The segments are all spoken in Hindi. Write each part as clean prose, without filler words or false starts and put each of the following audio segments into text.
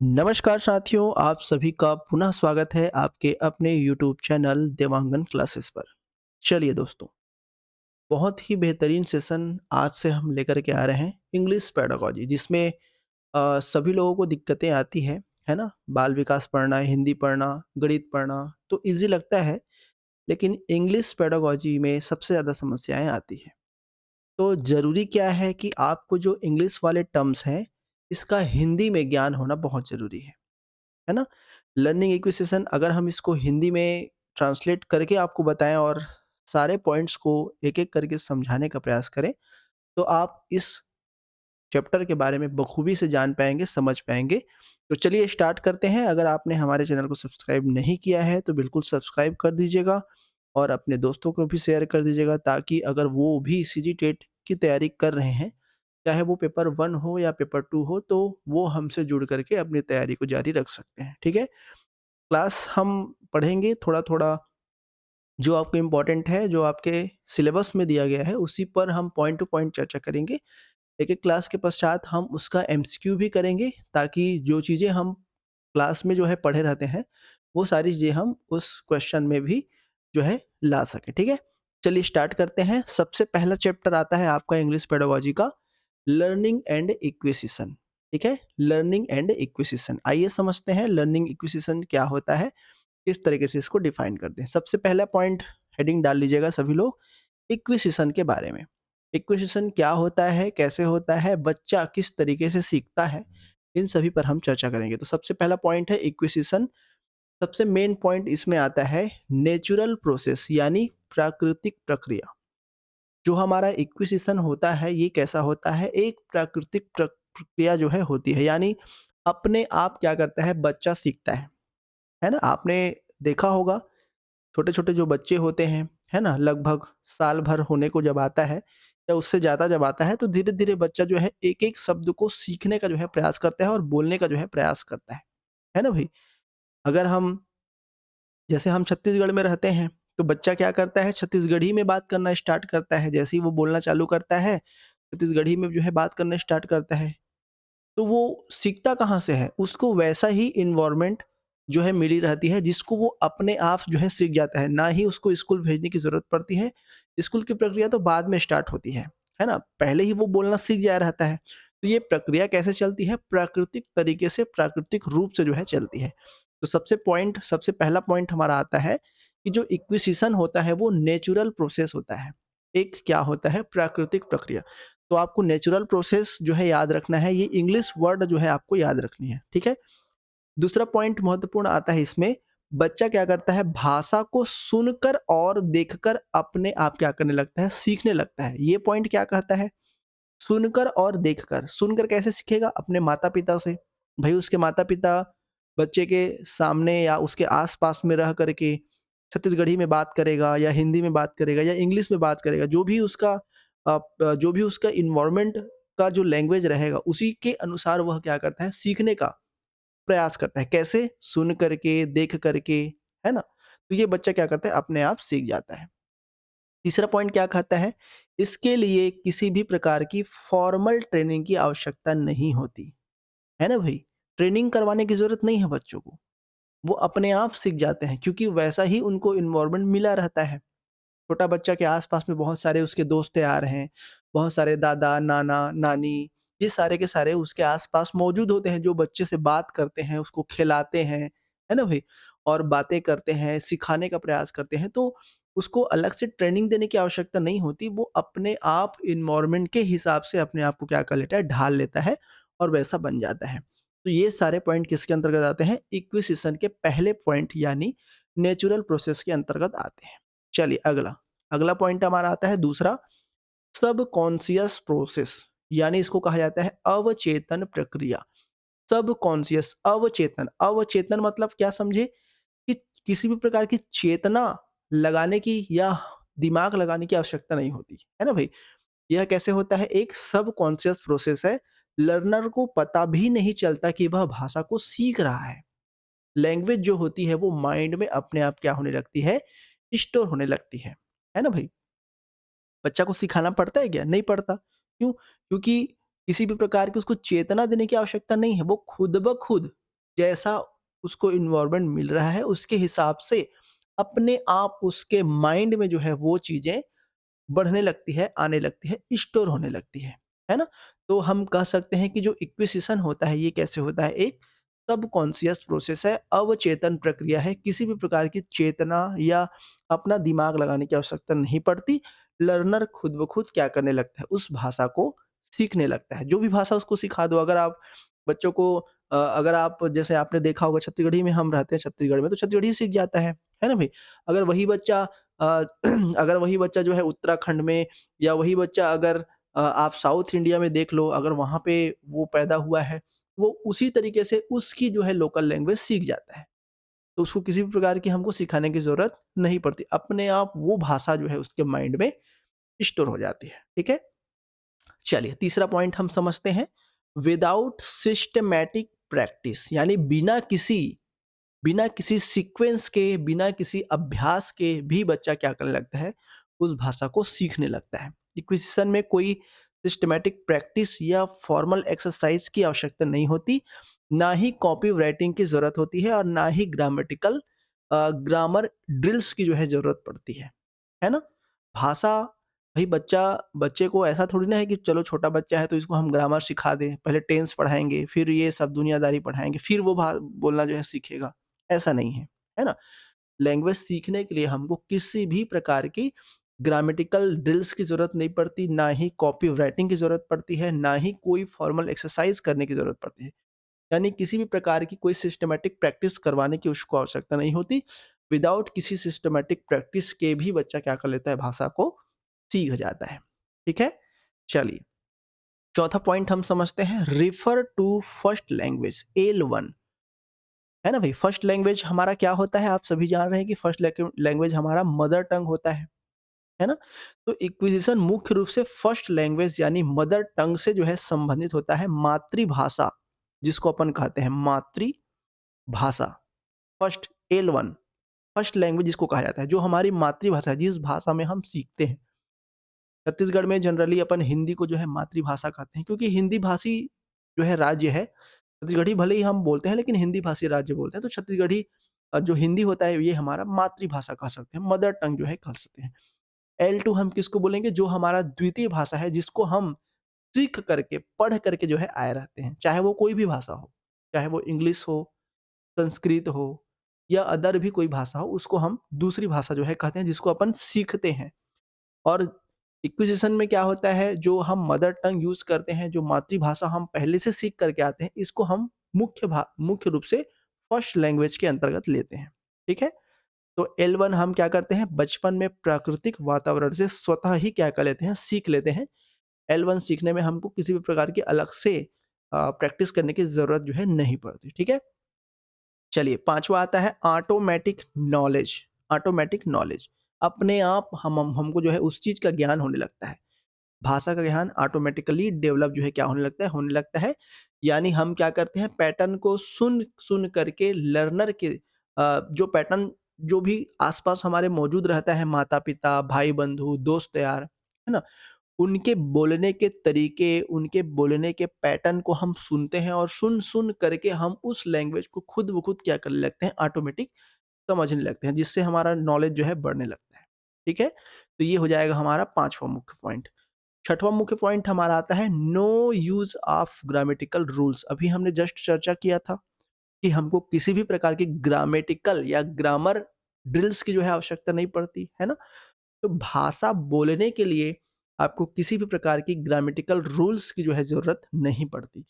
नमस्कार साथियों, आप सभी का पुनः स्वागत है आपके अपने यूट्यूब चैनल देवांगन क्लासेस पर। चलिए दोस्तों, बहुत ही बेहतरीन सेशन आज से हम लेकर के आ रहे हैं इंग्लिश पेडागॉजी जिसमें सभी लोगों को दिक्कतें आती हैं, है ना? बाल विकास पढ़ना, हिंदी पढ़ना, गणित पढ़ना तो ईज़ी लगता है, लेकिन इंग्लिश पेडागॉजी में सबसे ज़्यादा समस्याएँ आती हैं। तो ज़रूरी क्या है कि आपको जो इंग्लिश वाले टर्म्स हैं, इसका हिंदी में ज्ञान होना बहुत ज़रूरी है ना? लर्निंग एक्विजिशन अगर हम इसको हिंदी में ट्रांसलेट करके आपको बताएँ और सारे पॉइंट्स को एक-एक करके समझाने का प्रयास करें, तो आप इस चैप्टर के बारे में बखूबी से जान पाएँगे, समझ पाएँगे। तो चलिए स्टार्ट करते हैं। अगर आपने हमारे चैनल को सब्सक्राइब नहीं किया है, तो बिल्कुल सब्सक्राइब कर दीजिएगा और अपने दोस्तों को भी शेयर कर दीजिएगा ताकि अगर वो भी सीजी टेट की तैयारी कर रहे हैं, चाहे वो पेपर 1 हो या पेपर 2 हो, तो वो हमसे जुड़ कर के अपनी तैयारी को जारी रख सकते हैं। ठीक है? क्लास हम पढ़ेंगे थोड़ा-थोड़ा जो आपको इम्पोर्टेंट है, जो आपके सिलेबस में दिया गया है, उसी पर हम पॉइंट टू पॉइंट चर्चा करेंगे। एक-एक क्लास के पश्चात हम उसका एमसीक्यू भी करेंगे ताकि जो चीज़ें हम क्लास में जो है पढ़े रहते हैं, वो सारी चीज़ें हम उस क्वेश्चन में भी जो है ला सकें, ठीक है? चलिए स्टार्ट करते हैं। सबसे पहला चैप्टर आता है आपका इंग्लिश पेडागॉजी का लर्निंग एंड एक्विजिशन, ठीक है? लर्निंग एंड एक्विजिशन आइए समझते हैं लर्निंग एक्विजिशन क्या होता है? किस तरीके से इसको डिफाइन करते हैं। सबसे पहला पॉइंट हेडिंग डाल लीजिएगा सभी लोग, इक्विजिशन के बारे में। इक्विजिशन क्या होता है, कैसे होता है, बच्चा किस तरीके से सीखता है, इन सभी पर हम चर्चा करेंगे। तो सबसे पहला पॉइंट है इक्विजिशन। सबसे मेन पॉइंट इसमें आता है नेचुरल प्रोसेस यानी प्राकृतिक प्रक्रिया। जो हमारा इक्विजिशन होता है ये कैसा होता है, एक प्राकृतिक प्रक्रिया जो है होती है, यानी अपने आप क्या करता है बच्चा सीखता है ना? आपने देखा होगा छोटे-छोटे जो बच्चे होते हैं, है ना? लगभग साल भर होने को जब आता है या उससे ज़्यादा जब आता है तो धीरे-धीरे बच्चा जो है एक-एक शब्द को सीखने का जो है प्रयास करता है और बोलने का जो है प्रयास करता है ना भई? अगर हम जैसे हम छत्तीसगढ़ में रहते हैं, तो बच्चा क्या करता है छत्तीसगढ़ी में बात करना स्टार्ट करता है, जैसे ही वो बोलना चालू करता है, छत्तीसगढ़ी में जो है बात करना स्टार्ट करता है। तो वो सीखता कहाँ से है? उसको वैसा ही एनवायरनमेंट जो है मिली रहती है जिसको वो अपने आप जो है सीख जाता है, ना ही उसको स्कूल भेजने की ज़रूरत पड़ती है। स्कूल की प्रक्रिया तो बाद में स्टार्ट होती है ना? पहले ही वो बोलना सीख जाया रहता है। तो ये प्रक्रिया कैसे चलती है? प्राकृतिक तरीके से, प्राकृतिक रूप से जो है चलती है। तो सबसे पहला पॉइंट हमारा आता है कि जो एक्विजिशन होता है वो नेचुरल प्रोसेस होता है। एक क्या होता है? प्राकृतिक प्रक्रिया। तो आपको नेचुरल प्रोसेस जो है याद रखना है, ये इंग्लिश वर्ड जो है आपको याद रखनी है, ठीक है? दूसरा पॉइंट महत्वपूर्ण आता है इसमें, बच्चा क्या करता है भाषा को सुनकर और देखकर अपने आप क्या करने लगता है, सीखने लगता है। ये पॉइंट क्या कहता है? सुनकर और देखकर। सुनकर कैसे सीखेगा? अपने माता-पिता से। भई उसके माता-पिता बच्चे के सामने या उसके आस-पास में रह कर के छत्तीसगढ़ी में बात करेगा या हिंदी में बात करेगा या इंग्लिश में बात करेगा, जो भी उसका एनवायरनमेंट का जो लैंग्वेज रहेगा, उसी के अनुसार वह क्या करता है, सीखने का प्रयास करता है। कैसे? सुन कर के, देख कर के, है ना? तो ये बच्चा क्या करता है, अपने आप सीख जाता है। तीसरा पॉइंट क्या कहता है, इसके लिए किसी भी प्रकार की फॉर्मल ट्रेनिंग की आवश्यकता नहीं होती, है ना भई? ट्रेनिंग करवाने की ज़रूरत नहीं है बच्चों को, वो अपने आप सीख जाते हैं क्योंकि वैसा ही उनको एनवायरनमेंट मिला रहता है। छोटा बच्चा के आस-पास में बहुत सारे उसके दोस्त यार हैं, बहुत सारे दादा, नाना, नानी, ये सारे के सारे उसके आस-पास मौजूद होते हैं, जो बच्चे से बात करते हैं, उसको खिलाते हैं, है ना भई? और बातें करते हैं, सिखाने का प्रयास करते हैं, तो उसको अलग से ट्रेनिंग देने की आवश्यकता नहीं होती, वो अपने आप एनवायरनमेंट के हिसाब से अपने आप को क्या कर लेता है, ढाल लेता है और वैसा बन जाता है। तो ये सारे पॉइंट किसके अंतर्गत आते हैं? इक्विजिशन के पहले पॉइंट यानी नेचुरल प्रोसेस के अंतर्गत आते हैं। चलिए अगला पॉइंट हमारा आता है दूसरा, सबकॉन्शियस प्रोसेस यानी इसको कहा जाता है अवचेतन प्रक्रिया। सबकॉन्शियस अवचेतन, अवचेतन मतलब क्या समझे कि किसी भी प्रकार की चेतना लगाने की या दिमाग लगाने की आवश्यकता नहीं होती, है ना भई? यह कैसे होता है? एक सबकॉन्शियस प्रोसेस है, लर्नर को पता भी नहीं चलता कि वह भाषा को सीख रहा है। लैंग्वेज जो होती है वो माइंड में अपने आप क्या होने लगती है? स्टोर होने लगती है ना भई? बच्चा को सिखाना पड़ता है क्या? नहीं पड़ता। क्यों? क्योंकि किसी भी प्रकार की उसको चेतना देने की आवश्यकता नहीं है, वो खुद ब खुद जैसा उसको एनवायरनमेंट मिल रहा है उसके हिसाब से अपने आप उसके माइंड में जो है वो चीज़ें बढ़ने लगती है, आने लगती है, स्टोर होने लगती है ना? तो हम कह सकते हैं कि जो एक्विजिशन होता है ये कैसे होता है, एक सबकॉन्शियस प्रोसेस है, अवचेतन प्रक्रिया है, किसी भी प्रकार की चेतना या अपना दिमाग लगाने की आवश्यकता नहीं पड़ती। लर्नर खुद ब खुद क्या करने लगता है, उस भाषा को सीखने लगता है। जो भी भाषा उसको सिखा दो, अगर आप बच्चों को अगर आप जैसे आपने देखा होगा छत्तीसगढ़ी में हम रहते हैं छत्तीसगढ़ में, तो छत्तीसगढ़ी सीख जाता है ना भई? अगर वही बच्चा अ, अगर वही बच्चा जो है उत्तराखंड में या वही बच्चा अगर आप साउथ इंडिया में देख लो, अगर वहाँ पे वो पैदा हुआ है, वो उसी तरीके से उसकी जो है लोकल लैंग्वेज सीख जाता है। तो उसको किसी भी प्रकार की हमको सिखाने की ज़रूरत नहीं पड़ती। अपने आप वो भाषा जो है उसके माइंड में स्टोर हो जाती है। ठीक है? चलिए तीसरा पॉइंट हम समझते हैं। विदाउट सिस्टमैटिक प्रैक्टिस यानी बिना किसी सीक्वेंस के, बिना किसी अभ्यास के भी बच्चा क्या करने लगता है, उस भाषा को सीखने लगता है। एक्विजिशन में कोई सिस्टमैटिक प्रैक्टिस या फॉर्मल एक्सरसाइज की आवश्यकता नहीं होती, ना ही कॉपी राइटिंग की ज़रूरत होती है और ना ही ग्रामर ड्रिल्स की जो है ज़रूरत पड़ती है ना? भाषा भई बच्चे को ऐसा थोड़ी ना है कि चलो छोटा बच्चा है तो इसको हम ग्रामर सिखा दें, पहले टेंस पढ़ाएँगे, फिर ये सब दुनियादारी पढ़ाएँगे, फिर वो बोलना जो है सीखेगा। ऐसा नहीं है ना? लैंग्वेज सीखने के लिए हमको किसी भी प्रकार की ग्रामेटिकल ड्रिल्स की ज़रूरत नहीं पड़ती, ना ही कॉपी राइटिंग की ज़रूरत पड़ती है, ना ही कोई फॉर्मल एक्सरसाइज़ करने की ज़रूरत पड़ती है। यानी किसी भी प्रकार की कोई सिस्टमैटिक प्रैक्टिस करवाने की उसको आवश्यकता नहीं होती। विदाउट किसी सिस्टमैटिक प्रैक्टिस के भी बच्चा क्या कर लेता है, भाषा को सीख जाता है। ठीक है? चलिए, चौथा पॉइंट हम समझते हैं, refer to first language L1। है ना भई? फर्स्ट लैंग्वेज हमारा क्या होता है? आप सभी जान रहे हैं कि फर्स्ट लैंग्वेज हमारा मदर टंग होता है ना? तो एक्विजिशन मुख्य रूप से फर्स्ट लैंग्वेज यानी मदर टंग से जो है संबंधित होता है, मातृभाषा जिसको अपन कहते हैं मातृभाषा। फर्स्ट L1 फर्स्ट लैंग्वेज जिसको कहा जाता है, जो हमारी मातृभाषा है, जिस भाषा में हम सीखते हैं। छत्तीसगढ़ में जनरली अपन हिंदी को जो है मातृभाषा कहते हैं, क्योंकि हिंदी भाषी जो है राज्य है। छत्तीसगढ़ी भले ही हम बोलते हैं लेकिन हिंदी भाषी राज्य बोलते हैं, तो छत्तीसगढ़ी जो हिंदी होता है ये हमारा मातृभाषा कह सकते हैं, मदर टंग जो है कह सकते हैं। L2 हम किसको बोलेंगे, जो हमारा द्वितीय भाषा है, जिसको हम सीख करके, पढ़ करके जो है आए रहते हैं, चाहे वो कोई भी भाषा हो, चाहे वो इंग्लिश हो, संस्कृत हो या अदर भी कोई भाषा हो, उसको हम दूसरी भाषा जो है कहते हैं, जिसको अपन सीखते हैं। और एक्विजिशन में क्या होता है, जो हम मदर टंग यूज़ करते हैं, जो मातृभाषा हम पहले से सीख करके आते हैं, इसको हम मुख्य रूप से फर्स्ट लैंग्वेज के अंतर्गत लेते हैं। ठीक है? तो L1 हम क्या करते हैं, बचपन में प्राकृतिक वातावरण से स्वतः ही क्या कर लेते हैं, सीख लेते हैं। L1 सीखने में हमको किसी भी प्रकार की अलग से प्रैक्टिस करने की ज़रूरत जो है नहीं पड़ती। ठीक है? चलिए, पाँचवा आता है ऑटोमैटिक नॉलेज। ऑटोमैटिक नॉलेज अपने आप हमको जो है उस चीज़ का ज्ञान होने लगता है। भाषा का ज्ञान ऑटोमेटिकली डेवलप जो है क्या होने लगता है। यानी हम क्या करते हैं, पैटर्न को सुन करके लर्नर के जो पैटर्न जो भी आस-पास हमारे मौजूद रहता है, माता-पिता, भाई-बंधु, दोस्त यार, है ना? उनके बोलने के तरीके, उनके बोलने के पैटर्न को हम सुनते हैं और सुन करके हम उस लैंग्वेज को खुद ब खुद क्या करने लगते हैं, ऑटोमेटिक समझने लगते हैं, जिससे हमारा नॉलेज जो है बढ़ने लगता है। ठीक है? तो ये हो जाएगा हमारा 5वाँ मुख्य पॉइंट। छठवां मुख्य पॉइंट हमारा आता है, no use of grammatical rules. अभी हमने जस्ट चर्चा किया था कि हमको किसी भी प्रकार की ग्रामेटिकल या ग्रामर ड्रिल्स की जो है आवश्यकता नहीं पड़ती, है ना? तो भाषा बोलने के लिए आपको किसी भी प्रकार की ग्रामेटिकल रूल्स की जो है ज़रूरत नहीं पड़ती।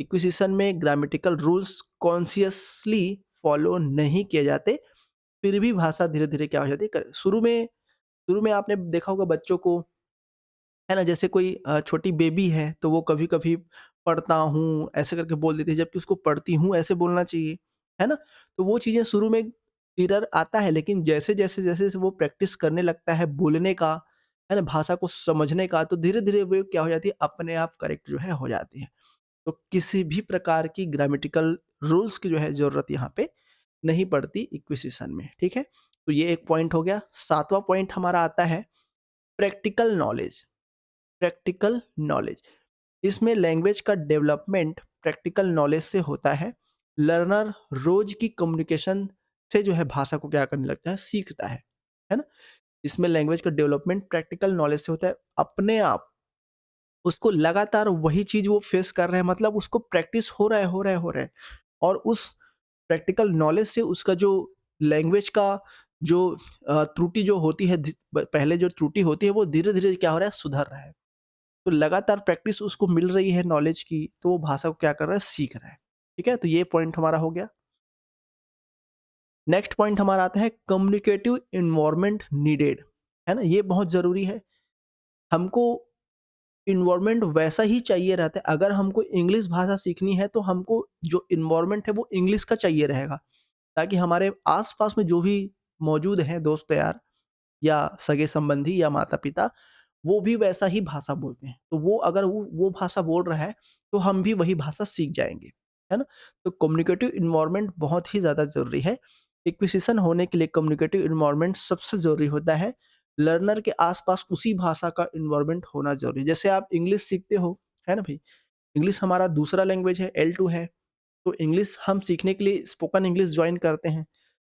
एक्विजिशन में ग्रामेटिकल रूल्स कॉन्शियसली फॉलो नहीं किए जाते, फिर भी भाषा धीरे-धीरे क्या हो जाती है, शुरू में आपने देखा होगा बच्चों को, है ना? जैसे कोई छोटी बेबी है, तो वो कभी-कभी पढ़ता हूँ, ऐसे करके बोल देती है, जबकि उसको पढ़ती हूँ ऐसे बोलना चाहिए, है ना? तो वो चीज़ें शुरू में एरर आता है, लेकिन जैसे-जैसे वो प्रैक्टिस करने लगता है बोलने का, है ना? भाषा को समझने का, तो धीरे-धीरे वो क्या हो जाती है, अपने आप करेक्ट जो है हो जाती है। तो किसी भी प्रकार की ग्रामेटिकल रूल्स की जो है ज़रूरत यहाँ पे नहीं पड़ती एक्विजिशन में, ठीक है? तो ये एक पॉइंट हो गया। 7वाँ पॉइंट हमारा आता है, प्रैक्टिकल नॉलेज। प्रैक्टिकल नॉलेज इसमें लैंग्वेज का डेवलपमेंट प्रैक्टिकल नॉलेज से होता है। लर्नर रोज की कम्युनिकेशन से जो है भाषा को क्या करने लगता है, सीखता है ना? इसमें लैंग्वेज का डेवलपमेंट प्रैक्टिकल नॉलेज से होता है। अपने आप उसको लगातार वही चीज़ वो फेस कर रहे हैं, मतलब उसको प्रैक्टिस हो रहा है, हो रहा है, हो रहा है, और उस प्रैक्टिकल नॉलेज से उसका जो लैंग्वेज का जो त्रुटि जो होती है, पहले जो त्रुटि होती है वो धीरे-धीरे क्या हो रहा है, सुधर रहा है। तो लगातार प्रैक्टिस उसको मिल रही है नॉलेज की, तो वो भाषा को क्या कर रहा है, सीख रहा है। ठीक है? तो ये पॉइंट हमारा हो गया। नेक्स्ट पॉइंट हमारा आता है कम्युनिकेटिव एनवायरनमेंट नीडेड, है ना? ये बहुत ज़रूरी है। हमको एनवायरनमेंट वैसा ही चाहिए रहता है। अगर हमको इंग्लिश भाषा सीखनी है तो हमको जो एनवायरनमेंट है वो इंग्लिश का चाहिए रहेगा, ताकि हमारे आस-पास में जो भी मौजूद हैं दोस्त यार या सगे-संबंधी या माता-पिता, वो भी वैसा ही भाषा बोलते हैं। तो वो अगर वो भाषा बोल रहा है, तो हम भी वही भाषा सीख जाएँगे, है ना? तो कम्युनिकेटिव एनवायरनमेंट बहुत ही ज़्यादा ज़रूरी है। एक्विजिशन होने के लिए कम्युनिकेटिव एनवायरनमेंट सबसे ज़रूरी होता है। लर्नर के आस-पास उसी भाषा का एनवायरनमेंट होना ज़रूरी है। जैसे आप इंग्लिश सीखते हो, है ना भई? इंग्लिश हमारा दूसरा लैंग्वेज है, L2 है। तो इंग्लिश हम सीखने के लिए स्पोकन इंग्लिश जॉइन करते हैं,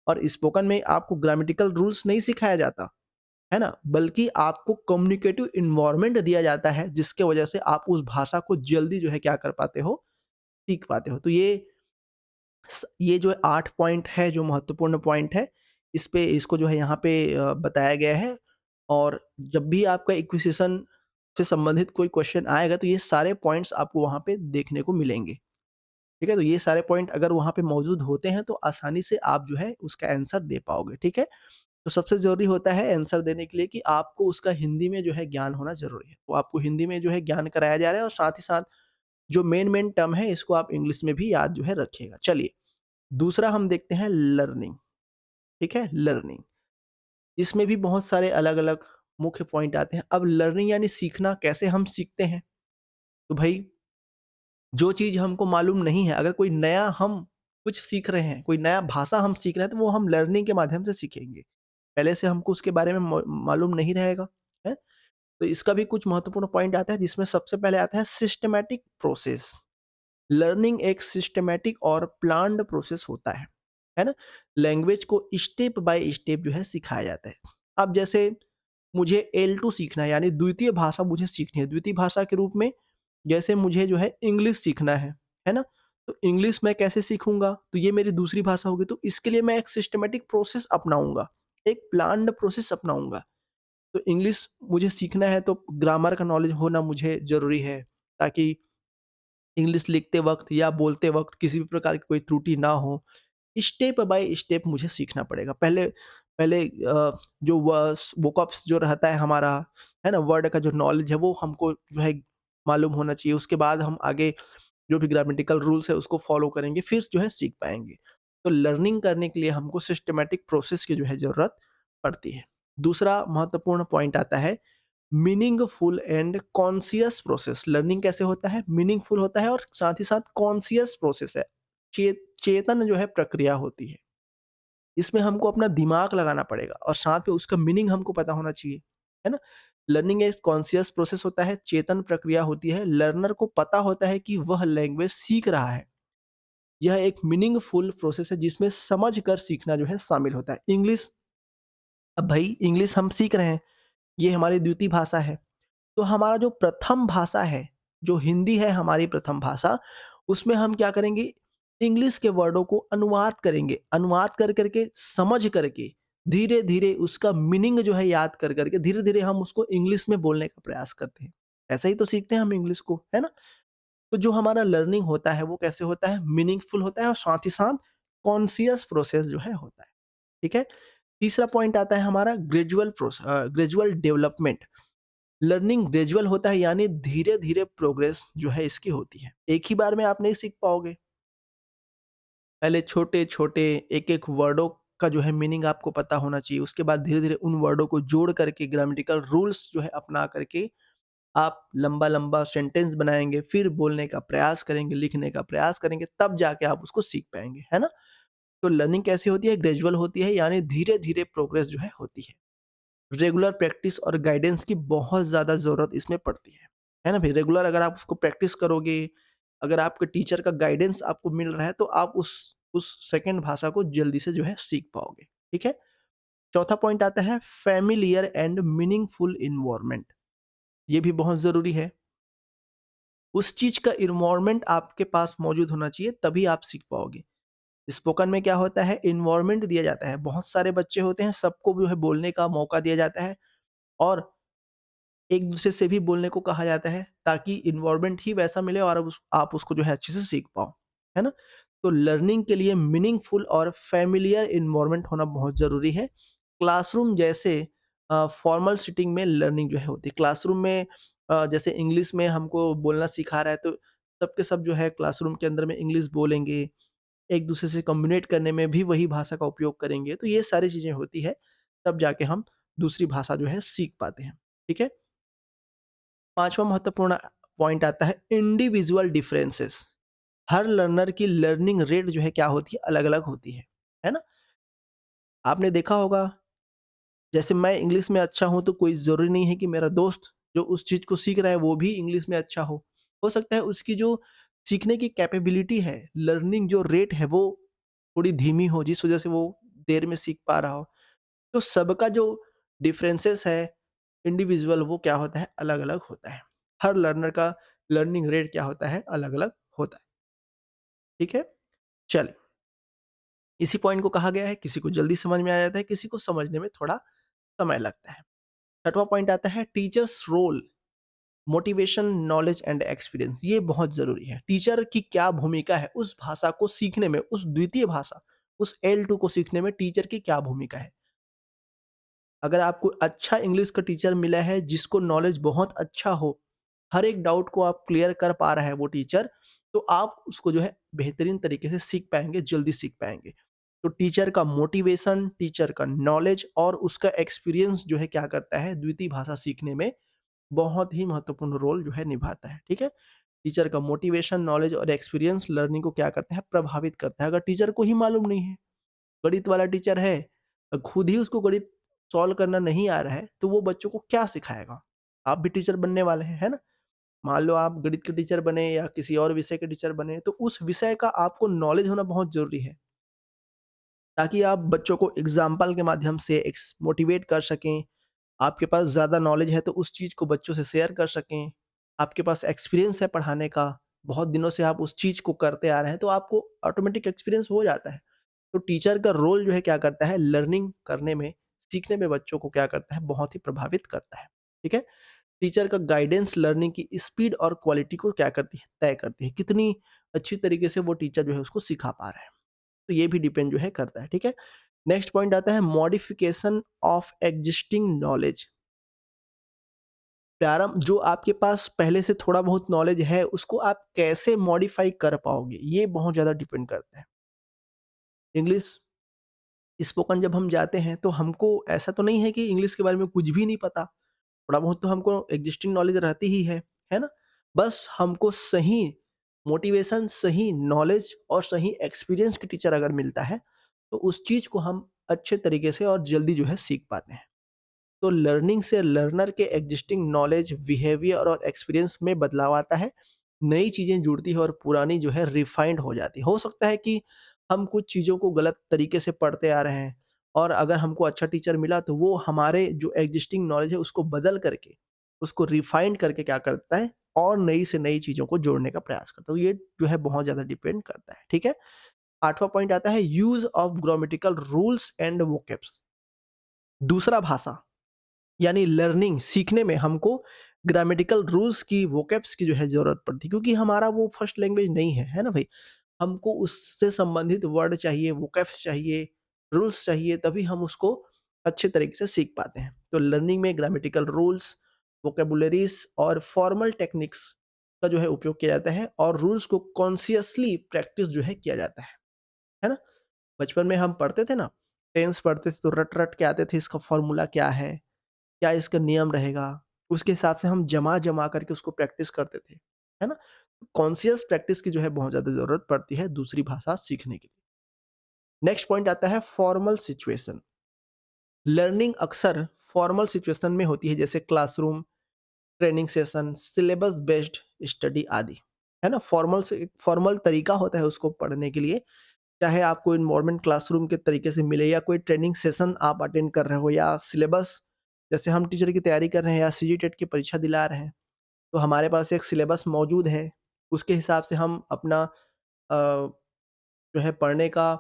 और स्पोकन में आपको ग्रामेटिकल रूल्स नहीं सिखाया जाता, है ना? बल्कि आपको कम्युनिकेटिव एनवायरनमेंट दिया जाता है, जिसके वजह से आप उस भाषा को जल्दी जो है क्या कर पाते हो, सीख पाते हो। तो ये जो 8 पॉइंट है, जो महत्वपूर्ण पॉइंट है, इसको जो है यहाँ पे बताया गया है, और जब भी आपका एक्विजिशन से संबंधित कोई क्वेश्चन आएगा, तो ये सारे पॉइंट्स आपको वहाँ पे देखने को मिलेंगे। ठीक है? तो ये सारे पॉइंट अगर वहाँ पे मौजूद होते हैं, तो आसानी से आप जो है उसका आंसर दे पाओगे। ठीक है? तो सबसे ज़रूरी होता है आंसर देने के लिए कि आपको उसका हिंदी में जो है ज्ञान होना ज़रूरी है। तो आपको हिंदी में जो है ज्ञान कराया जा रहा है, और साथ ही साथ जो मेन टर्म है, इसको आप इंग्लिश में भी याद जो है रखिएगा। चलिए, दूसरा हम देखते हैं लर्निंग। ठीक है? लर्निंग। इसमें भी बहुत सारे अलग-अलग मुख्य पॉइंट आते हैं। अब लर्निंग यानी सीखना, कैसे हम सीखते हैं? तो भई, जो चीज़ हमको मालूम नहीं है, अगर कोई नया हम कुछ सीख रहे हैं, कोई नया भाषा हम सीख रहे हैं, तो वो हम लर्निंग के माध्यम से सीखेंगे। पहले से हमको उसके बारे में मालूम नहीं रहेगा, है? तो इसका भी कुछ महत्वपूर्ण पॉइंट आता है, जिसमें सबसे पहले आता है सिस्टमैटिक प्रोसेस। लर्निंग एक सिस्टमैटिक और प्लान्ड प्रोसेस होता है ना? लैंग्वेज को स्टेप बाय स्टेप जो है सिखाया जाता है। अब जैसे मुझे L2 सीखना है, यानी द्वितीय भाषा मुझे सीखनी है। द्वितीय भाषा के रूप में जैसे मुझे जो है इंग्लिश सीखना है ना? तो इंग्लिश मैं कैसे सीखूँगा? तो ये मेरी दूसरी भाषा होगी, तो इसके लिए मैं एक सिस्टमैटिक प्रोसेस अपनाऊँगा, एक प्लान्ड प्रोसेस अपनाऊँगा। तो इंग्लिश मुझे सीखना है, तो ग्रामर का नॉलेज होना मुझे ज़रूरी है, ताकि इंग्लिश लिखते वक़्त या बोलते वक़्त किसी भी प्रकार की कोई त्रुटि ना हो। स्टेप बाय स्टेप मुझे सीखना पड़ेगा। पहले पहले जो वर्ड्स वोकैब्स जो रहता है हमारा, है ना? वर्ड का जो नॉलेज है, वो हमको जो है मालूम होना चाहिए। उसके बाद हम आगे जो भी ग्रामेटिकल रूल्स है उसको फ़ॉलो करेंगे, फिर जो है सीख पाएँगे। तो लर्निंग करने के लिए हमको सिस्टमैटिक प्रोसेस की जो है ज़रूरत पड़ती है। दूसरा महत्वपूर्ण पॉइंट आता है meaningful and conscious process. Learning कैसे होता है? मीनिंगफुल होता है, और साथ ही साथ कॉन्शियस प्रोसेस है। चेतन जो है प्रक्रिया होती है। इसमें हमको अपना दिमाग लगाना पड़ेगा, और साथ में उसका मीनिंग हमको पता होना चाहिए, है ना? लर्निंग एक कॉन्शियस प्रोसेस होता है, चेतन प्रक्रिया होती है। लर्नर को पता होता है कि वह लैंग्वेज सीख रहा है। यह एक मीनिंगफुल प्रोसेस है, जिसमें समझ कर सीखना जो है शामिल होता है। इंग्लिश, अब भाई इंग्लिश हम सीख रहे हैं, ये हमारी द्वितीय भाषा है। तो हमारा जो प्रथम भाषा है, जो हिंदी है हमारी प्रथम भाषा, उसमें हम क्या करेंगे, इंग्लिश के वर्डों को अनुवाद करेंगे। अनुवाद कर के, समझ करके, धीरे-धीरे उसका मीनिंग जो है याद कर के, धीरे-धीरे हम उसको इंग्लिश में बोलने का प्रयास करते हैं। ऐसा ही तो सीखते हैं हम इंग्लिश को, है ना? तो जो हमारा लर्निंग होता है, वो कैसे होता है? मीनिंगफुल होता है, और साथ ही साथ कॉन्शियस प्रोसेस जो है होता है। ठीक है? तीसरा पॉइंट आता है हमारा ग्रेजुअल डेवलपमेंट। लर्निंग ग्रेजुअल होता है, यानी धीरे-धीरे प्रोग्रेस जो है इसकी होती है। एक ही बार में आप नहीं सीख पाओगे। पहले छोटे-छोटे एक-एक वर्डों का जो है मीनिंग आपको पता होना चाहिए। उसके बाद धीरे-धीरे उन वर्डों को जोड़ करके, ग्रामेटिकल रूल्स जो है अपना करके, आप लंबा-लंबा सेंटेंस बनाएँगे, फिर बोलने का प्रयास करेंगे, लिखने का प्रयास करेंगे, तब जाके आप उसको सीख पाएँगे, है ना? तो लर्निंग कैसी होती है? ग्रेजुअल होती है, यानी धीरे-धीरे प्रोग्रेस जो है होती है। रेगुलर प्रैक्टिस और गाइडेंस की बहुत ज़्यादा ज़रूरत इसमें पड़ती है ना भई? रेगुलर अगर आप उसको प्रैक्टिस करोगे, अगर आपके टीचर का गाइडेंस आपको मिल रहा है तो आप उस सेकंड भाषा को जल्दी से जो है सीख पाओगे, ठीक है? चौथा पॉइंट आता है फ़ैमिलियर एंड मीनिंगफुल एनवायरनमेंट। ये भी बहुत ज़रूरी है। उस चीज़ का एनवायरनमेंट आपके पास मौजूद होना चाहिए तभी आप सीख पाओगे। स्पोकन में क्या होता है एनवायरनमेंट दिया जाता है, बहुत सारे बच्चे होते हैं सबको जो है बोलने का मौका दिया जाता है और एक दूसरे से भी बोलने को कहा जाता है ताकि एनवायरनमेंट ही वैसा मिले और आप उसको जो है अच्छे से सीख पाओ, है ना? तो लर्निंग के लिए मीनिंगफुल और फ़ैमिलियर एनवायरनमेंट होना बहुत ज़रूरी है। क्लासरूम जैसे फॉर्मल सेटिंग में लर्निंग जो है होती है। क्लासरूम में जैसे इंग्लिश में हमको बोलना सिखा रहा है तो सब के सब जो है क्लासरूम के अंदर में इंग्लिश बोलेंगे, एक दूसरे से कम्युनिकेट करने में भी वही भाषा का उपयोग करेंगे। तो ये सारी चीज़ें होती है, तब जाके हम दूसरी भाषा जो है सीख पाते हैं, ठीक है? 5वां महत्वपूर्ण पॉइंट आता है इंडिविजुअल डिफरेंसेस। हर लर्नर की लर्निंग रेट जो है क्या होती है अलग-अलग होती है ना? आपने देखा होगा जैसे मैं इंग्लिश में अच्छा हूँ तो कोई ज़रूरी नहीं है कि मेरा दोस्त जो उस चीज़ को सीख रहा है वो भी इंग्लिश में अच्छा हो। हो सकता है उसकी जो सीखने की कैपेबिलिटी है, लर्निंग जो रेट है वो थोड़ी धीमी हो जिस वज़ह से वो देर में सीख पा रहा हो। तो सबका जो डिफरेंसेस है इंडिविजुअल वो क्या होता है अलग-अलग होता है। हर लर्नर का लर्निंग रेट क्या होता है अलग-अलग होता है। ठीक है? चलिए, इसी पॉइंट को कहा गया है किसी को जल्दी समझ में आ जाता है, किसी को समझने में थोड़ा समय लगता है। 6वां पॉइंट आता है teacher's role, motivation, knowledge and experience. ये बहुत ज़रूरी है। टीचर की क्या भूमिका है उस भाषा को सीखने में, उस द्वितीय भाषा, उस L2 को सीखने में टीचर की क्या भूमिका है? अगर आपको अच्छा इंग्लिश का टीचर मिला है जिसको नॉलेज बहुत अच्छा हो, हर एक डाउट को आप क्लियर कर पा रहा है वो टीचर, तो आप उसको जो है बेहतरीन तरीके से सीख पाएँगे, जल्दी सीख पाएँगे। तो टीचर का मोटिवेशन, टीचर का नॉलेज और उसका एक्सपीरियंस जो है क्या करता है द्वितीय भाषा सीखने में बहुत ही महत्वपूर्ण रोल जो है निभाता है, ठीक है? टीचर का मोटिवेशन, नॉलेज और एक्सपीरियंस लर्निंग को क्या करता है प्रभावित करता है। अगर टीचर को ही मालूम नहीं है गणित वाला टीचर है, खुद ही उसको गणित सॉल्व करना नहीं आ रहा है, तो वो बच्चों को क्या सिखाएगा? आप भी टीचर बनने वाले हैं, है ना? मान लो आप गणित के टीचर बने या किसी और विषय के टीचर बने, तो उस विषय का आपको नॉलेज होना बहुत ज़रूरी है, ताकि आप बच्चों को एग्ज़ाम्पल के माध्यम से मोटिवेट कर सकें। आपके पास ज़्यादा नॉलेज है, तो उस चीज़ को बच्चों से शेयर कर सकें। आपके पास एक्सपीरियंस है पढ़ाने का, बहुत दिनों से आप उस चीज़ को करते आ रहे हैं, तो आपको ऑटोमेटिक एक्सपीरियंस हो जाता है। तो टीचर का रोल जो है क्या करता है लर्निंग करने में, सीखने में बच्चों को क्या करता है बहुत ही प्रभावित करता है। ठीक है? टीचर का गाइडेंस लर्निंग की स्पीड और क्वालिटी को क्या करती है तय करती है। कितनी अच्छी तरीके से वो टीचर जो है उसको सिखा पा रहा है। तो ये भी डिपेंड जो है करता है। ठीक है? नेक्स्ट पॉइंट आता है मॉडिफिकेशन ऑफ एक्जिस्टिंग नॉलेज। प्रारंभ जो आपके पास पहले से थोड़ा बहुत नॉलेज है उसको आप कैसे मॉडिफाई कर पाओगे ये बहुत ज़्यादा डिपेंड करता है। इंग्लिश स्पोकन जब हम जाते हैं तो हमको ऐसा तो नहीं है कि इंग्लिश के बारे में कुछ भी नहीं पता। थोड़ा बहुत तो हमको एक्जिस्टिंग नॉलेज रहती ही है ना? बस हमको सही मोटिवेशन, सही नॉलेज और सही एक्सपीरियंस की टीचर अगर मिलता है, तो उस चीज़ को हम अच्छे तरीके से और जल्दी जो है सीख पाते हैं। तो लर्निंग से लर्नर के एग्जिस्टिंग नॉलेज, बिहेवियर और एक्सपीरियंस में बदलाव आता है। नई चीज़ें जुड़ती हैं और पुरानी जो है रिफाइंड हो जाती है। हो सकता है कि हम कुछ चीज़ों को गलत तरीके से पढ़ते आ रहे हैं और अगर हमको अच्छा टीचर मिला तो वो हमारे जो एग्जिस्टिंग नॉलेज है उसको बदल करके, उसको रिफाइंड करके क्या करता है और नई से नई चीज़ों को जोड़ने का प्रयास करता है। तो ये जो है बहुत ज़्यादा डिपेंड करता है, ठीक है? 8वां पॉइंट आता है use of grammatical rules and vocabs. दूसरा भाषा यानी लर्निंग सीखने में हमको ग्रामेटिकल रूल्स की वोकैब्स की जो है ज़रूरत पड़ती है क्योंकि हमारा वो फर्स्ट लैंग्वेज नहीं है ना भाई? हमको उससे संबंधित वर्ड चाहिए, वोकैब्स चाहिए, रूल्स चाहिए तभी हम उसको अच्छे तरीके से सीख पाते हैं। तो लर्निंग में ग्रामेटिकल रूल्स, वोकैब्युलरीज़ और फॉर्मल टेक्निक्स का जो है उपयोग किया जाता है और रूल्स को कॉन्शियसली प्रैक्टिस जो है किया जाता है ना? बचपन में हम पढ़ते थे ना, टेंस पढ़ते थे तो रट-रट के आते थे इसका फ़ॉर्मूला क्या है? क्या इसका नियम रहेगा? उसके हिसाब से हम जमा-जमा करके उसको प्रैक्टिस करते थे, है ना? कॉन्शियस प्रैक्टिस की जो है बहुत ज़्यादा ज़रूरत पड़ती है दूसरी भाषा सीखने के लिए। नेक्स्ट पॉइंट आता है फॉर्मल सिचुएशन। लर्निंग अक्सर फॉर्मल सिचुएशन में होती है जैसे classroom, training session, syllabus based study आदि। है ना? फॉर्मल से एक फॉर्मल तरीका होता है उसको पढ़ने के लिए, चाहे आपको एनवायरनमेंट क्लासरूम के तरीके से मिले या कोई ट्रेनिंग सेशन आप अटेंड कर रहे हो या सिलेबस, जैसे हम टीचर की तैयारी कर रहे हैं या सीजीटेट की परीक्षा दिला रहे हैं, तो हमारे पास एक सिलेबस मौजूद है। उसके हिसाब से हम अपना जो है पढ़ने का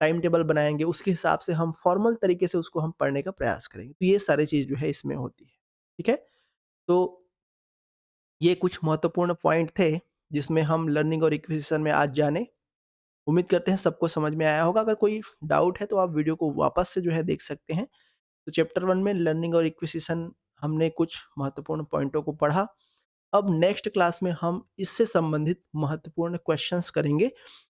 टाइम टेबल बनाएँगे, उसके हिसाब से हम फॉर्मल तरीके से उसको हम पढ़ने का प्रयास करेंगे। तो ये सारी चीज़ जो है इसमें होती है। ठीक है? तो ये कुछ महत्वपूर्ण पॉइंट थे, जिसमें हम लर्निंग और एक्विजिशन में आज जाने। उम्मीद करते हैं सबको समझ में आया होगा। अगर कोई डाउट है तो आप वीडियो को वापस से जो है देख सकते हैं। तो चैप्टर 1 में लर्निंग और एक्विजिशन हमने कुछ महत्वपूर्ण पॉइंटों को पढ़ा। अब नेक्स्ट क्लास में हम इससे संबंधित महत्वपूर्ण क्वेश्चंस करेंगे।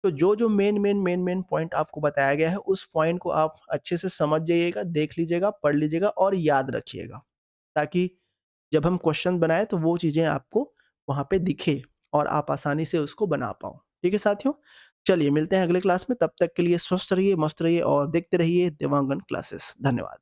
तो जो-जो मेन पॉइंट आपको बताया गया है, उस पॉइंट को आप अच्छे से समझ जाइएगा, देख लीजिएगा, पढ़ लीजिएगा और याद रखिएगा। ताकि जब हम क्वेश्चन बनाएँ तो वो चीज़ें आपको वहाँ पे दिखे और आप आसानी से उसको बना पाओ। ठीक है साथियों? चलिए मिलते हैं अगले क्लास में, तब तक के लिए स्वस्थ रहिए, मस्त रहिए और देखते रहिए देवांगन क्लासेस। धन्यवाद।